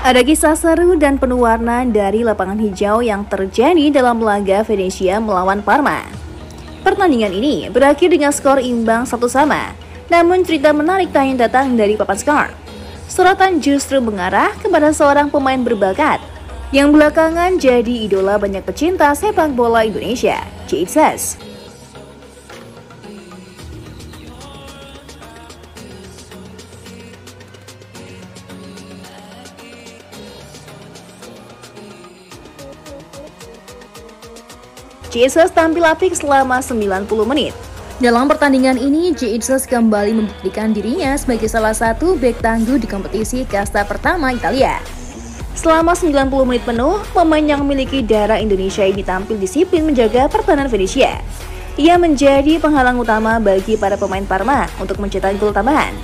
Ada kisah seru dan penuh warna dari lapangan hijau yang terjadi dalam laga Venezia melawan Parma. Pertandingan ini berakhir dengan skor imbang 1-1, namun cerita menarik tak hanya datang dari papan skor. Sorotan justru mengarah kepada seorang pemain berbakat yang belakangan jadi idola banyak pecinta sepak bola Indonesia, Jesus. Jesus tampil apik selama 90 menit. Dalam pertandingan ini, Jesus kembali membuktikan dirinya sebagai salah satu bek tangguh di kompetisi kasta pertama Italia. Selama 90 menit penuh, pemain yang memiliki darah Indonesia ini tampil disiplin menjaga pertahanan Venezia. Ia menjadi penghalang utama bagi para pemain Parma untuk mencetak gol tambahan.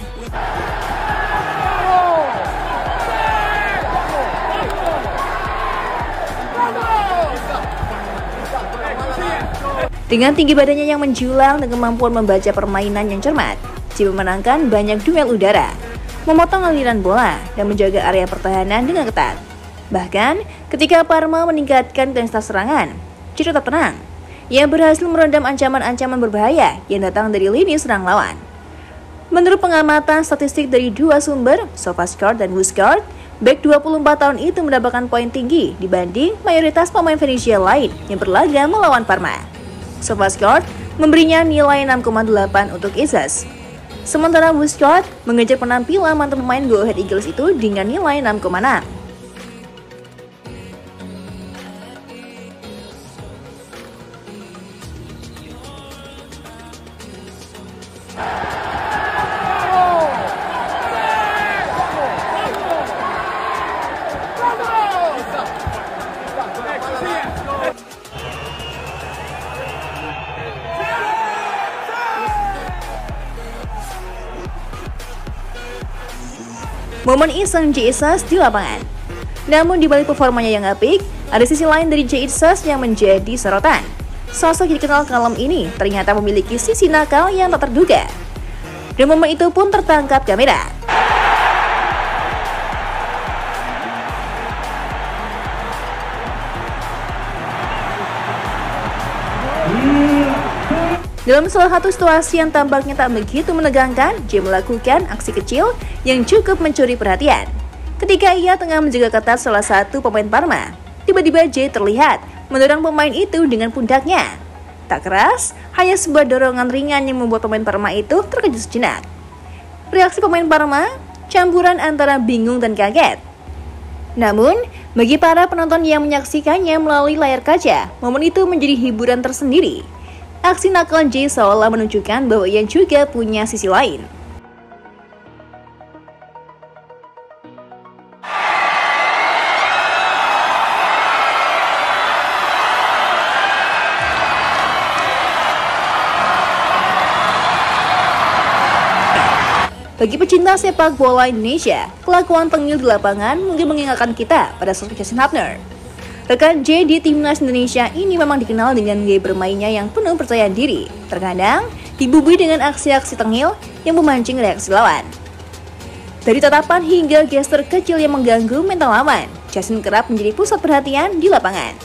Dengan tinggi badannya yang menjulang dan kemampuan membaca permainan yang cermat, dia memenangkan banyak duel udara, memotong aliran bola, dan menjaga area pertahanan dengan ketat. Bahkan, ketika Parma meningkatkan intensitas serangan, dia tetap tenang. Ia berhasil meredam ancaman-ancaman berbahaya yang datang dari lini serang lawan. Menurut pengamatan statistik dari dua sumber, SofaScore dan WhoScored, bek 24 tahun itu mendapatkan poin tinggi dibanding mayoritas pemain Venezia lain yang berlaga melawan Parma. SofaScore memberinya nilai 6,8 untuk Jesus. Sementara WhoScored mengejar penampilan mantan pemain Go Ahead Eagles itu dengan nilai 6,6. Momen iseng Jesus di lapangan. Namun di balik performanya yang apik, ada sisi lain dari Jesus yang menjadi sorotan. Sosok yang dikenal kalem ini ternyata memiliki sisi nakal yang tak terduga. Dan momen itu pun tertangkap kamera. Dalam salah satu situasi yang tampaknya tak begitu menegangkan, Jay melakukan aksi kecil yang cukup mencuri perhatian. Ketika ia tengah menjaga ketat salah satu pemain Parma, tiba-tiba Jay terlihat mendorong pemain itu dengan pundaknya. Tak keras, hanya sebuah dorongan ringan yang membuat pemain Parma itu terkejut sejenak. Reaksi pemain Parma campuran antara bingung dan kaget. Namun, bagi para penonton yang menyaksikannya melalui layar kaca, momen itu menjadi hiburan tersendiri. Aksi nakal Jay seolah menunjukkan bahwa ia juga punya sisi lain. Bagi pecinta sepak bola Indonesia, kelakuan tengil di lapangan mungkin mengingatkan kita pada sosok Justin Hubner. Rekan Jay di timnas Indonesia ini memang dikenal dengan gaya bermainnya yang penuh percaya diri. Terkadang dibubuhi dengan aksi-aksi tengil yang memancing reaksi lawan. Dari tatapan hingga gestur kecil yang mengganggu mental lawan, Justin kerap menjadi pusat perhatian di lapangan.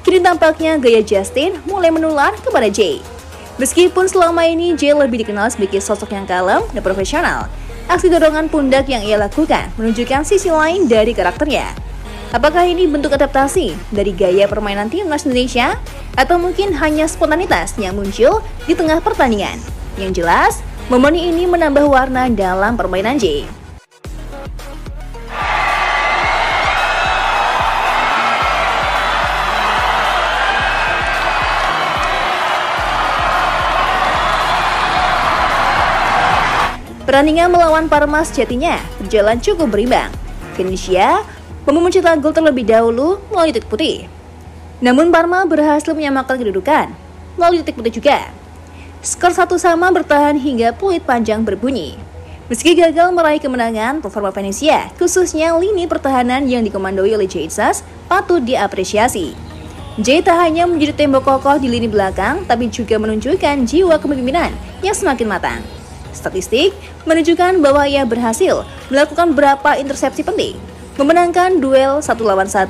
Kini tampaknya gaya Justin mulai menular kepada Jay. Meskipun selama ini Jay lebih dikenal sebagai sosok yang kalem dan profesional, aksi dorongan pundak yang ia lakukan menunjukkan sisi lain dari karakternya. Apakah ini bentuk adaptasi dari gaya permainan timnas Indonesia? Atau mungkin hanya spontanitas yang muncul di tengah pertandingan? Yang jelas, momen ini menambah warna dalam permainan Jay. Pertandingan melawan Parma sejatinya berjalan cukup berimbang. Venezia mencetak gol terlebih dahulu melalui titik putih. Namun Parma berhasil menyamakan kedudukan melalui titik putih juga. Skor 1-1 bertahan hingga peluit panjang berbunyi. Meski gagal meraih kemenangan, performa Venezia, khususnya lini pertahanan yang dikomandoi oleh Jesus, patut diapresiasi. Jay tak hanya menjadi tembok kokoh di lini belakang, tapi juga menunjukkan jiwa kepemimpinan yang semakin matang. Statistik menunjukkan bahwa ia berhasil melakukan beberapa intersepsi penting, memenangkan duel 1 lawan 1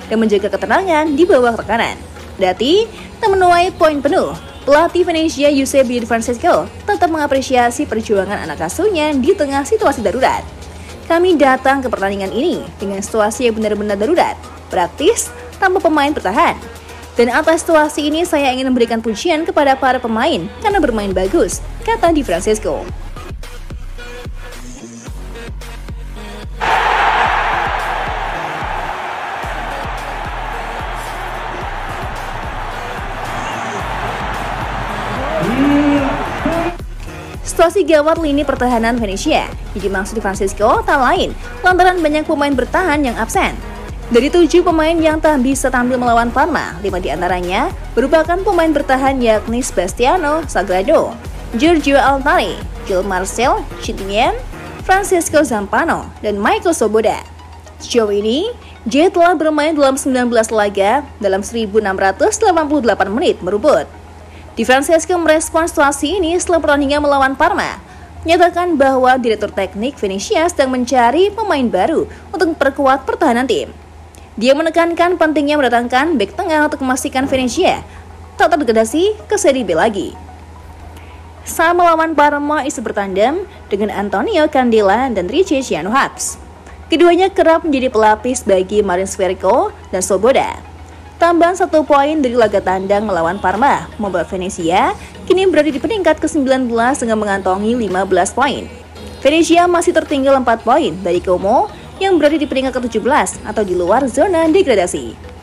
dan menjaga ketenangan di bawah tekanan. Dati tak menuai poin penuh, pelatih Venezia Eusebio Di Francesco tetap mengapresiasi perjuangan anak asuhnya di tengah situasi darurat. Kami datang ke pertandingan ini dengan situasi yang benar-benar darurat, praktis, tanpa pemain bertahan. Dan atas situasi ini saya ingin memberikan pujian kepada para pemain karena bermain bagus, kata Di Francesco. Situasi gawat lini pertahanan Venezia yang dimaksud Di Francesco tak lain lantaran banyak pemain bertahan yang absen. Dari 7 pemain yang tak bisa tampil melawan Parma, 5 diantaranya merupakan pemain bertahan yakni Sebastiano Sagrado, Giorgio Altari, Gil Marcel Chitien, Francesco Zampano, dan Michael Soboda. Sejauh ini, J telah bermain dalam 19 laga dalam 1.688 menit merumput. Di Francesco merespons situasi ini setelah pertandingan melawan Parma, menyatakan bahwa direktur teknik Venezia sedang mencari pemain baru untuk memperkuat pertahanan tim. Dia menekankan pentingnya mendatangkan bek tengah untuk memastikan Venezia tak terdegradasi ke Serie B lagi. Saat melawan Parma, Is bertandem dengan Antonio Candela dan Richie Cianohatz. Keduanya kerap menjadi pelapis bagi Marin Sverko dan Soboda. Tambahan 1 poin dari laga tandang melawan Parma membuat Venezia kini berada di peringkat ke-19 dengan mengantongi 15 poin. Venezia masih tertinggal 4 poin dari Como yang berada di peringkat ke-17 atau di luar zona degradasi.